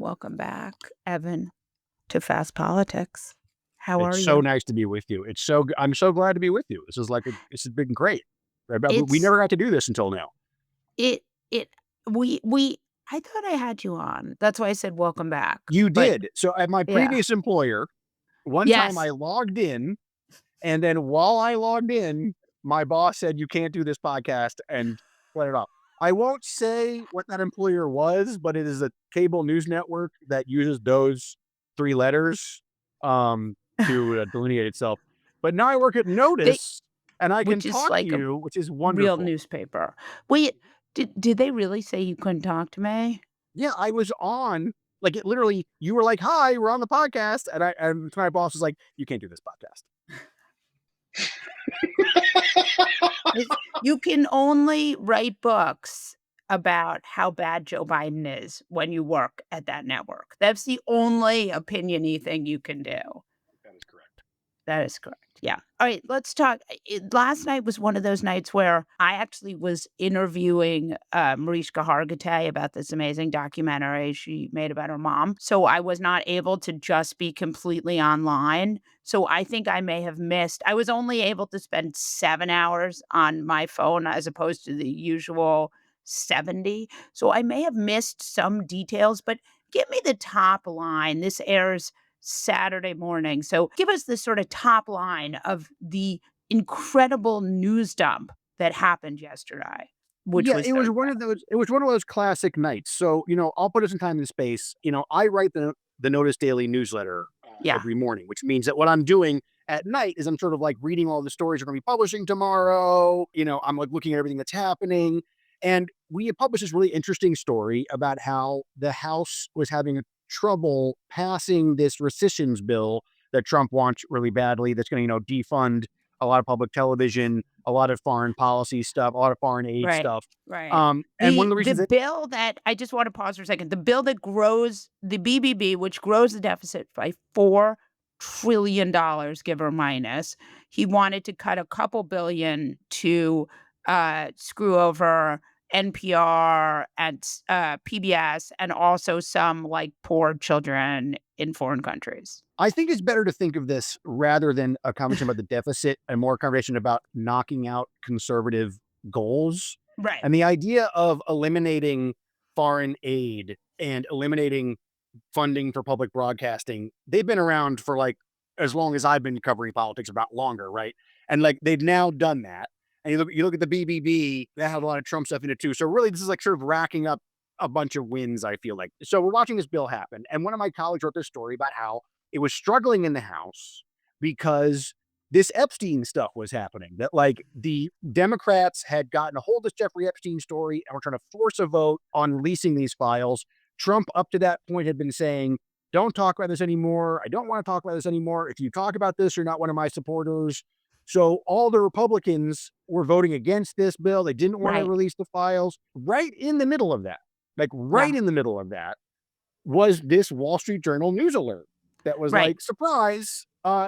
Welcome back, Evan, to Fast Politics. How are It's so you? nice to be with you. I'm so glad to be with you. This has been great. Right? But we It's never got to do this until now. it it we I thought I had you on. That's why I said welcome back. You But did. So at my yeah. previous employer, one time I Yes. logged in, and then while I logged in, my boss said, "You can't do this podcast," and let it off. I won't say what that employer was, but it is a cable news network that uses those three letters to delineate itself. But now I work at They NOTUS, and I can which is talk to like a you, which is real wonderful. newspaper. Wait, did they really say you couldn't talk to me? Yeah, I was on, like, it literally, you were like, "Hi, we're on the podcast," and my boss was like, "You can't do this podcast." You can only write books about how bad Joe Biden is when you work at that network. That's the only opinion-y thing you can do. That is correct. That is correct, yeah. Alright, let's talk last night was one of those nights where I actually was interviewing, Mariska Hargitay about this amazing documentary she made about her mom, so I was not able to just be completely online, so I think I may have missed I was only able to spend 7 hours on my phone as opposed to the usual 70, so I may have missed some details, but give me the top line. This airs Saturday morning. So give us the sort of top line of the incredible news dump that happened yesterday, which Yeah, was Thursday. it was one of those classic nights. So, I'll put us in time and space. I write the Notice Daily newsletter Yeah, every morning, which means that what I'm doing at night is I'm sort of like reading all the stories we're going to be publishing tomorrow. I'm like looking at everything that's happening. And we had published this really interesting story about how the House was having trouble passing this Recisions Bill that Trump wants really badly. That's going to, defund a lot of public television, a lot of foreign policy stuff, a lot of foreign aid right, stuff. right. And one of the The reasons that bill that I just want to pause for a second. The bill that grows the BBB, which grows the deficit by $4 trillion, give or minus. He wanted to cut a couple billion to screw over NPR and PBS, and also some like poor children in foreign countries. I think it's better to think of this rather than a conversation about the deficit and more a conversation about knocking out conservative goals. Right. And the idea of eliminating foreign aid and eliminating funding for public broadcasting, they've been around for like as long as I've been covering politics, about longer, right? And like they've now done that. And you look at the BBB, that had a lot of Trump stuff in it too. So really, this is like sort of racking up a bunch of wins, I feel like. So we're watching this bill happen. And one of my colleagues wrote this story about how it was struggling in the House because this Epstein stuff was happening. That like the Democrats had gotten a hold of this Jeffrey Epstein story and were trying to force a vote on releasing these files. Trump, up to that point, had been saying, "Don't talk about this anymore. I don't want to talk about this anymore. If you talk about this, you're not one of my supporters." So all the Republicans were voting against this bill. They didn't want to Right. release the files. Right in the middle of that, like right Yeah. in the middle of that, was this Wall Street Journal news alert that was Right. like, surprise,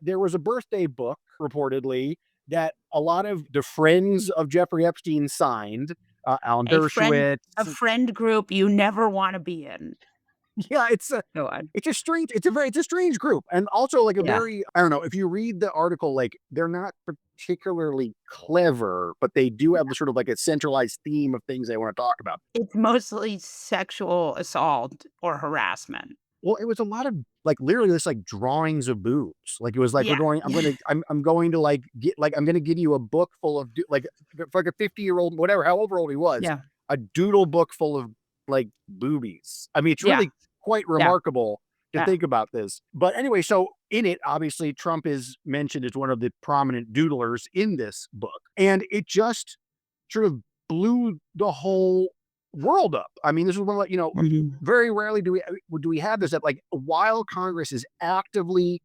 there was a birthday book reportedly that a lot of the friends of Jeffrey Epstein signed, Alan A friend Dershowitz. a friend group you never wanna be in. Yeah, Go on. it's a strange group. And also like a Yeah. very, I don't know, if you read the article, like they're not particularly clever, but they do have the sort of like a centralized theme of things they want to talk about. It's mostly sexual assault or harassment. Well, it was a lot of like literally just like drawings of boobs. Like it was like Yeah. I'm going to like get like I'm gonna give you a book full of like for like a 50-year-old, whatever, however old he was, Yeah. a doodle book full of like boobies. I mean, it's Yeah. really quite Yeah. remarkable to Yeah. think about this. But anyway, so in it, obviously, Trump is mentioned as one of the prominent doodlers in this book. And it just sort of blew the whole world up. I mean, this is one of like, Mhm. very rarely do we have this, that like while Congress is actively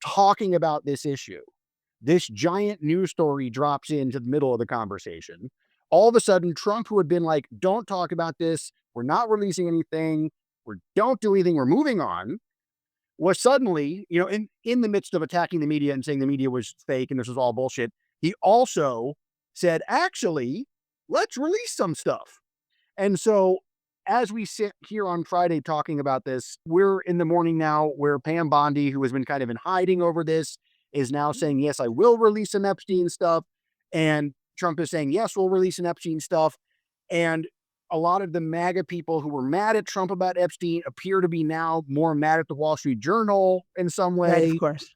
talking about this issue, this giant news story drops into the middle of the conversation. All of a sudden, Trump, who had been like, "Don't talk about this. We're not releasing anything. We don't do anything. We're moving on," was suddenly, in the midst of attacking the media and saying the media was fake and this was all bullshit. He also said, "Actually, let's release some stuff." And so as we sit here on Friday talking about this, we're in the morning now where Pam Bondi, who has been kind of in hiding over this, is now saying, yes, I will release some Epstein stuff. And Trump is saying, yes, we'll release some Epstein stuff. And a lot of the MAGA people who were mad at Trump about Epstein appear to be now more mad at the Wall Street Journal in some Right, of way. course.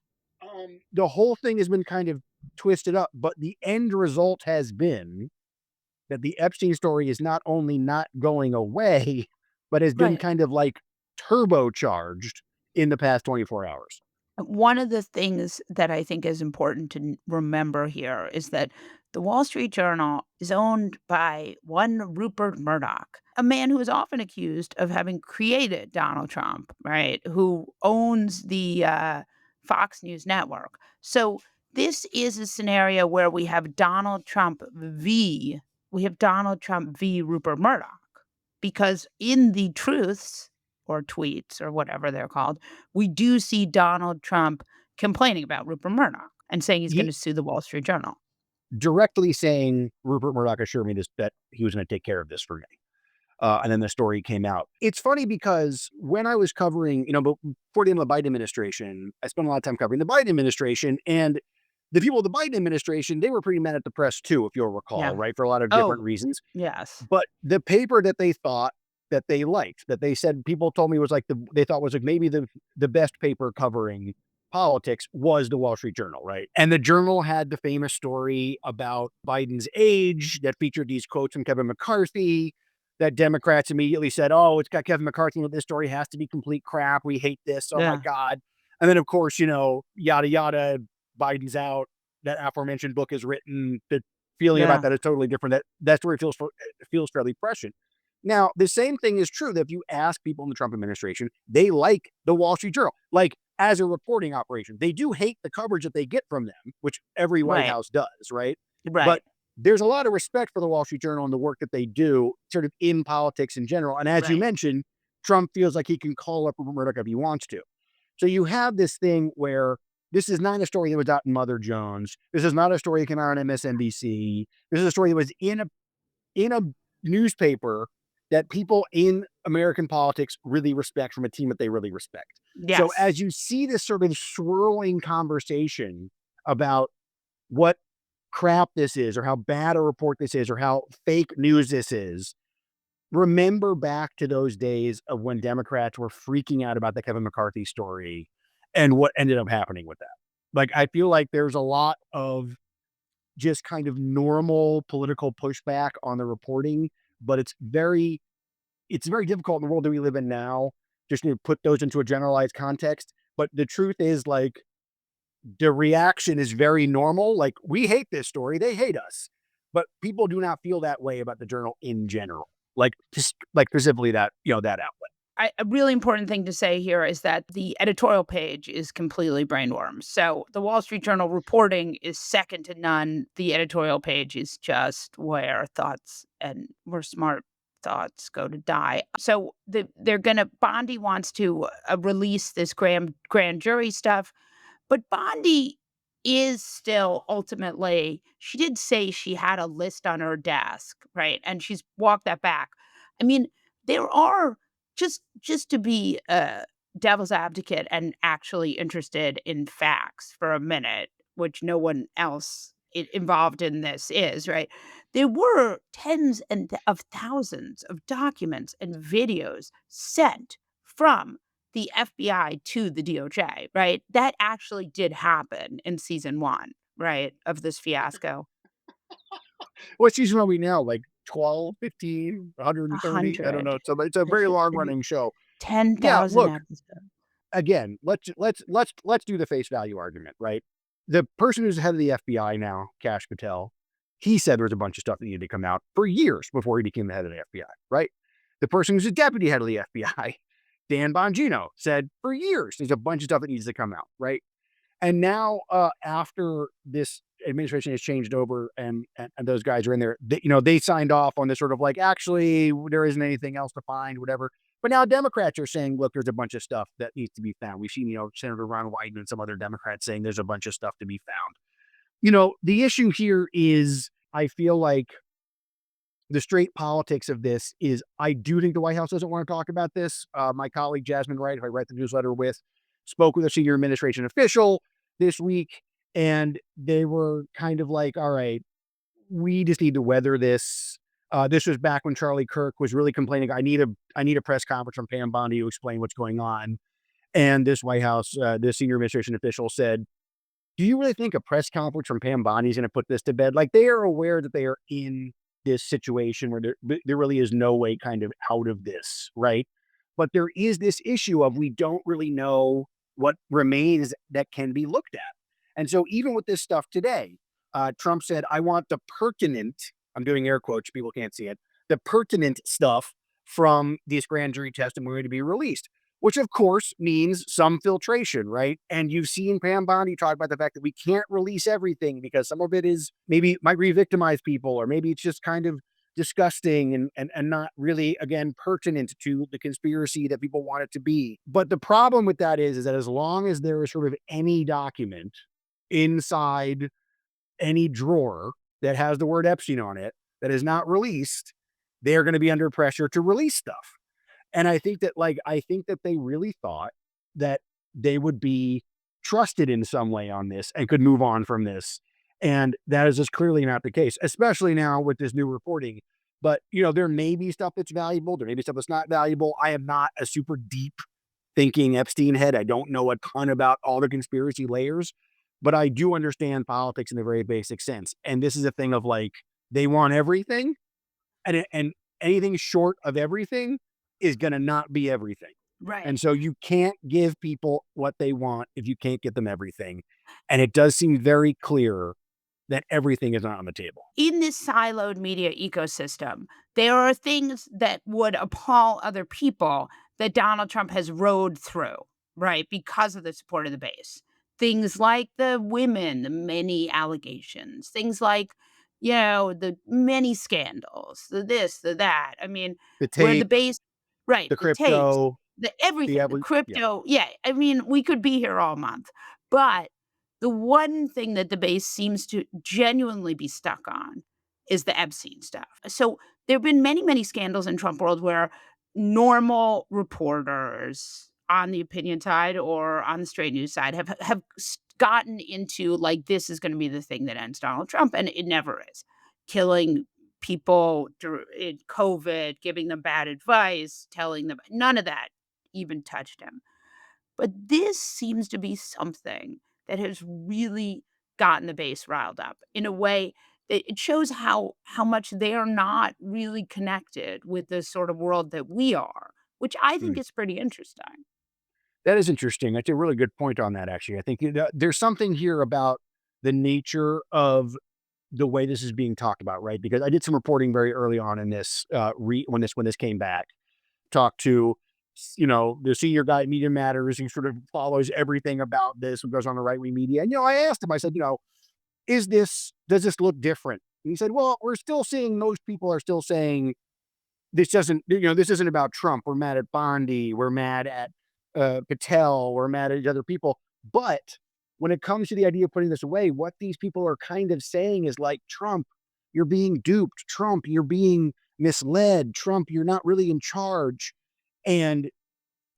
The whole thing has been kind of twisted up, but the end result has been that the Epstein story is not only not going away, but has been Right. kind of like turbocharged in the past 24 hours. One of the things that I think is important to remember here is that the Wall Street Journal is owned by one Rupert Murdoch, a man who is often accused of having created Donald Trump, right? Who owns the Fox News network. So this is a scenario where we have Donald Trump v. Rupert Murdoch, because in the truths or tweets or whatever they're called, we do see Donald Trump complaining about Rupert Murdoch and saying he's He gonna sue the Wall Street Journal. directly saying Rupert Murdoch assured me this that he was going to take care of this for me. And then the story came out. It's funny because when I was covering, before the end of the Biden administration, I spent a lot of time covering the Biden administration, and the people of the Biden administration, they were pretty mad at the press too, if you'll recall, Yeah. right? For a lot of different Oh, reasons. yes. But the paper that they thought that they liked, that they said people told me was like they thought was like maybe the best paper covering politics was the Wall Street Journal, right? And the Journal had the famous story about Biden's age that featured these quotes from Kevin McCarthy that Democrats immediately said, "Oh, it's got Kevin McCarthy, this story has to be complete crap. We hate this. Oh my Yeah. God." And then of course, yada yada, Biden's out. That aforementioned book is written. The feeling about Yeah. that is totally different. That story feels fairly prescient. Now, the same thing is true that if you ask people in the Trump administration, they like the Wall Street Journal, like as a reporting operation. They do hate the coverage that they get from them, which every White Right. House does, right? But Right. there's a lot of respect for the Wall Street Journal and the work that they do, sort of in politics in general. And as you Right. mentioned, Trump feels like he can call up Rupert Murdoch if he wants to. So you have this thing where this is not a story that was out in Mother Jones. This is not a story that came out on MSNBC. This is a story that was in a newspaper that people in American politics really respect from a team that they really respect. So Yes. as you see this sort of swirling conversation about what crap this is or how bad a report this is or how fake news this is, remember back to those days of when Democrats were freaking out about the Kevin McCarthy story and what ended up happening with that. Like, I feel like there's a lot of just kind of normal political pushback on the reporting, but it's very difficult in the world that we live in now, just to put those into a generalized context. But the truth is, like, the reaction is very normal. Like, we hate this story, they hate us. But people do not feel that way about the Journal in general. Like, just like specifically that outlet. A really important thing to say here is that the editorial page is completely brainworms. So the Wall Street Journal reporting is second to none. The editorial page is just where smart thoughts go to die. So Bondi wants to release this grand jury stuff. But Bondi is still ultimately, she did say she had a list on her desk, right? And she's walked that back. I mean, there are, just to be a devil's advocate and actually interested in facts for a minute, which no one else involved in this is, right? There were of thousands of documents and videos sent from the FBI to the DOJ, right? That actually did happen in season 1, right, of this fiasco. What season are we now? Like 12, 15, 130? I don't 100. know. So it's a very long It running show. Yeah, 10,000 look, episodes. again, let's do the face value argument, right? The person who's head of the FBI now, Kash Patel, he said there was a bunch of stuff that needed to come out for years before he became the head of the FBI, right? The person who's the deputy head of the FBI, Dan Bongino, said for years there's a bunch of stuff that needs to come out, right? And now, after this administration has changed over and those guys are in there, they signed off on this sort of like, actually, there isn't anything else to find, whatever. But now Democrats are saying, look, there's a bunch of stuff that needs to be found. We've seen, Senator Ron Wyden and some other Democrats saying there's a bunch of stuff to be found. The issue here is, I feel like the straight politics of this is I do think the White House doesn't want to talk about this. My colleague Jasmine Wright, who I write the newsletter with, spoke with a senior administration official this week, and they were kind of like, all right, we just need to weather this. This was back when Charlie Kirk was really complaining. I need a press conference from Pam Bondi to explain what's going on. And this White House, this senior administration official said, do you really think a press conference from Pam Bondi is going to put this to bed? Like, they are aware that they are in this situation where there really is no way kind of out of this, right? But there is this issue of we don't really know what remains that can be looked at. And so even with this stuff today, Trump said, I want the pertinent, I'm doing air quotes, people can't see it, the pertinent stuff from this grand jury testimony to be released, which of course means some filtration, right? And you've seen Pam Bondi talk about the fact that we can't release everything because some of it is maybe might re-victimize people, or maybe it's just kind of disgusting and not really, again, pertinent to the conspiracy that people want it to be. But the problem with that is that as long as there is sort of any document inside any drawer that has the word Epstein on it that is not released, they're going to be under pressure to release stuff. And I think that they really thought that they would be trusted in some way on this and could move on from this. And that is just clearly not the case, especially now with this new reporting. But, there may be stuff that's valuable. There may be stuff that's not valuable. I am not a super deep thinking Epstein head. I don't know a ton about all the conspiracy layers, but I do understand politics in a very basic sense. And this is a thing of like, they want everything, and anything short of everything is gonna not be everything. Right. And so you can't give people what they want if you can't get them everything. And it does seem very clear that everything is not on the table. In this siloed media ecosystem, there are things that would appall other people that Donald Trump has rode through, right? Because of the support of the base. Things like the women, the many allegations, things like, the many scandals, the this, the that. I mean, The where the tape, base, right, the the tapes, crypto, the the everything, the yeah. crypto. Yeah. I mean, we could be here all month. But the one thing that the base seems to genuinely be stuck on is the Epstein stuff. So there have been many, many scandals in Trump world where normal reporters on the opinion side or on the straight news side have gotten into like this is going to be the thing that ends Donald Trump, and it never is. Killing people in COVID, giving them bad advice, telling them none of that even touched him. But this seems to be something that has really gotten the base riled up in a way that it shows how much they are not really connected with the sort of world that we are, which I think Mm. is pretty interesting. That is interesting. That's a really good point on that, actually. I think there's something here about the nature of the way this is being talked about, right? Because I did some reporting very early on in this, when this came back, talked to, the senior guy at Media Matters, who sort of follows everything about this and goes on the right wing media. And, I asked him, I said, does this look different? And he said, well, we're still seeing, most people are still saying this isn't about Trump. We're mad at Bondi. We're mad at Patel. We're mad at other people. But when it comes to the idea of putting this away, what these people are kind of saying is like, Trump, you're being duped. Trump, you're being misled. Trump, you're not really in charge. And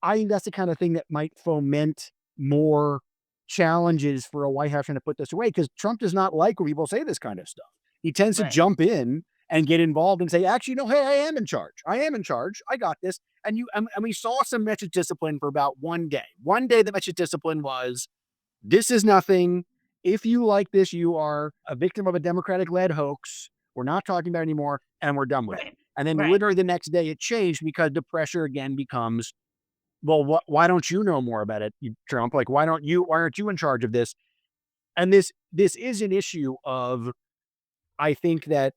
I think that's the kind of thing that might foment more challenges for a White House trying to put this away, because Trump does not like when people say this kind of stuff. He tends to Right. jump in and get involved and say, actually, no, hey, I am in charge. I am in charge. I got this. And we saw some message discipline for about one day. One day, the message discipline was, this is nothing. If you like this, you are a victim of a Democratic led hoax. We're not talking about it anymore, and we're done with it. Right. And then Right. literally the next day it changed because the pressure again becomes, well, why don't you know more about it, Trump? Like, why aren't you in charge of this? And this is an issue of, I think that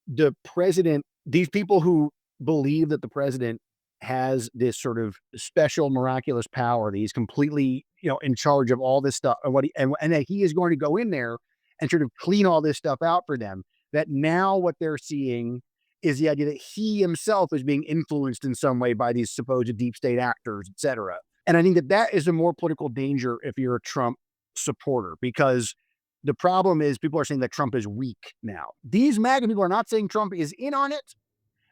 the president, these people who believe that the president has this sort of special miraculous power, that he's completely, in charge of all this stuff, and and that he is going to go in there and sort of clean all this stuff out for them. That now what they're seeing is the idea that he himself is being influenced in some way by these supposed deep state actors, et cetera. And I think that that is a more political danger if you're a Trump supporter, because The problem is people are saying that Trump is weak now. These MAGA people are not saying Trump is in on it.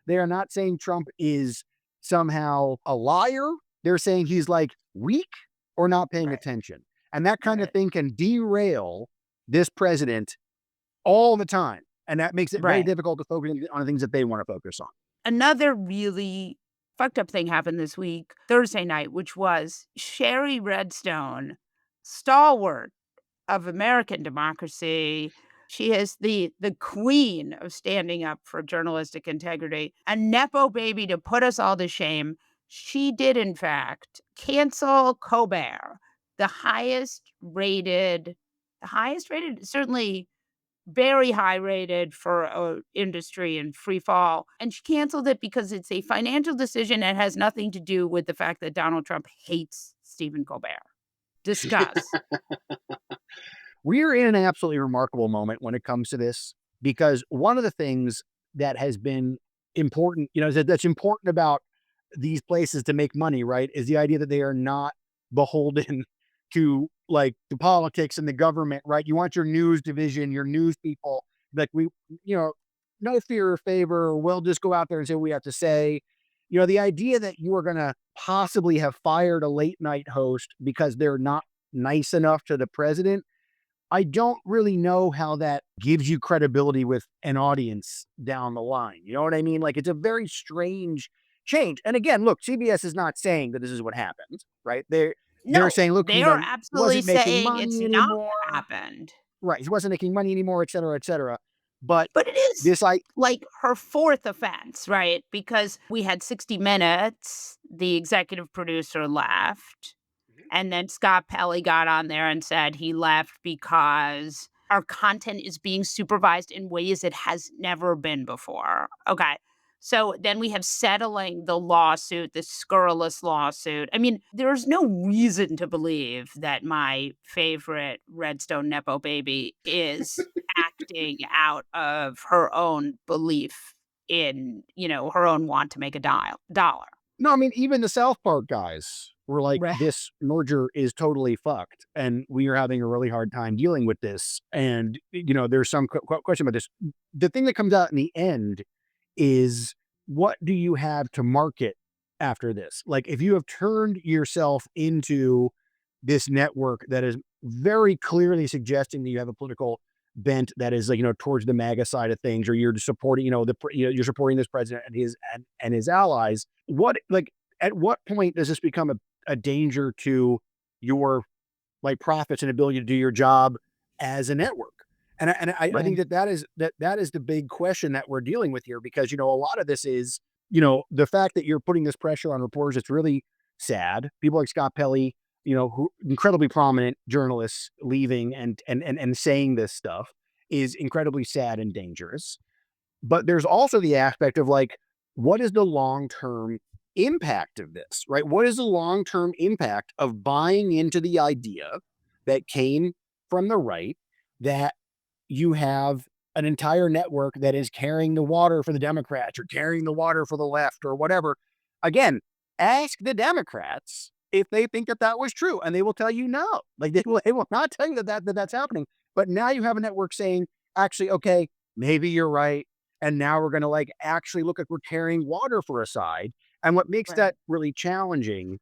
They are not saying Trump is somehow a liar. They're saying he's like weak or not paying Right. attention. And that kind of Right. thing can derail this president all the time. And that makes it very Right. difficult to focus on the things that they want to focus on. Another really fucked up thing happened this week, Thursday night, which was Shari Redstone, stalwart of American democracy. She is the queen of standing up for journalistic integrity, a nepo baby to put us all to shame. She did, in fact, cancel Colbert, the highest rated, certainly very high rated for industry and free fall, and she canceled it because it's a financial decision and has nothing to do with the fact that Donald Trump hates Stephen Colbert. Discuss. We're in an absolutely remarkable moment when it comes to this, because one of the things that has been important, that's important about these places to make money, right, is the idea that they are not beholden to like the politics and the government, right? You want your news division, your news people, like you know, no fear or favor. We'll just go out there and say what we have to say. The idea that you are going to possibly have fired a late night host because they're not nice enough to the president, I don't really know how that gives you credibility with an audience down the line. You know what I mean? Like, it's a very strange change. And again, look, CBS is not saying that this is what happened, right? They're No, saying, look, they are he absolutely wasn't making saying it's money not anymore. what happened. Right. He wasn't making money anymore, et cetera, et cetera. But But it is this, I, like her fourth offense, right? Because we had 60 Minutes, the executive producer left. And then Scott Pelley got on there and said he left because our content is being supervised in ways it has never been before. Okay. So then we have settling the lawsuit, this scurrilous lawsuit. I mean, there's no reason to believe that my favorite Redstone Nepo baby is acting out of her own belief in, her own want to make a dollar. no, I mean, even the South Park guys were like, Right. this merger is totally fucked. And we are having a really hard time dealing with this. And, there's some question about this. The thing that comes out in the end is, what do you have to market after this? Like, if you have turned yourself into this network that is very clearly suggesting that you have a political bent that is like, towards the MAGA side of things, or you're supporting, you're supporting this president and his allies. At what point does this become a danger to your like profits and ability to do your job as a network? And I think Right. that is the big question that we're dealing with here, because a lot of this is, the fact that you're putting this pressure on reporters. It's really sad. People like Scott Pelley, who incredibly prominent journalists leaving and saying this stuff is incredibly sad and dangerous. But there's also the aspect of like, what is the long-term impact of this, right? What is the long-term impact of buying into the idea that came from the right, that you have an entire network that is carrying the water for the Democrats or carrying the water for the left or whatever? Again, ask the Democrats if they think that that was true, and they will tell you no. Like, they will not tell you that's happening. But now you have a network saying, actually, okay, maybe you're right. And now we're going to like actually look like we're carrying water for a side. And what makes Right. that really challenging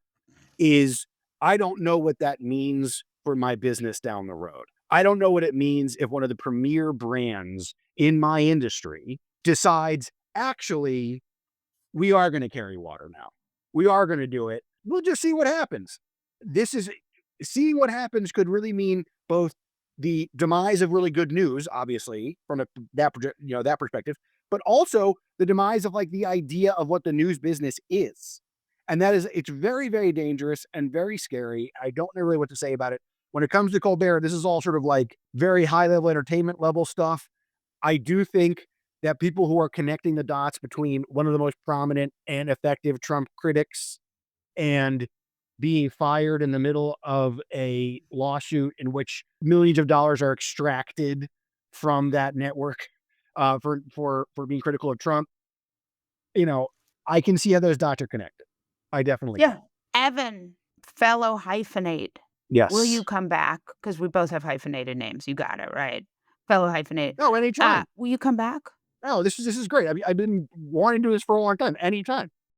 is, I don't know what that means for my business down the road. I don't know what it means if one of the premier brands in my industry decides, actually, we are going to carry water now. We are going to do it. We'll just see what happens. This is Seeing what happens could really mean both the demise of really good news, obviously, from that perspective, but also the demise of like the idea of what the news business is. And it's very, very dangerous and very scary. I don't know really what to say about it. When it comes to Colbert, this is all sort of like very high level entertainment level stuff. I do think that people who are connecting the dots between one of the most prominent and effective Trump critics and being fired in the middle of a lawsuit in which millions of dollars are extracted from that network, for being critical of Trump, you know, I can see how those dots are connected. I definitely Yeah. can. Evan, fellow hyphenate. Will Yes. you come back? Because we both have hyphenated names. You got it, right? Fellow hyphenated. No, anytime. Will you come back? No, this is great. I've been wanting to do this for a long time. Anytime.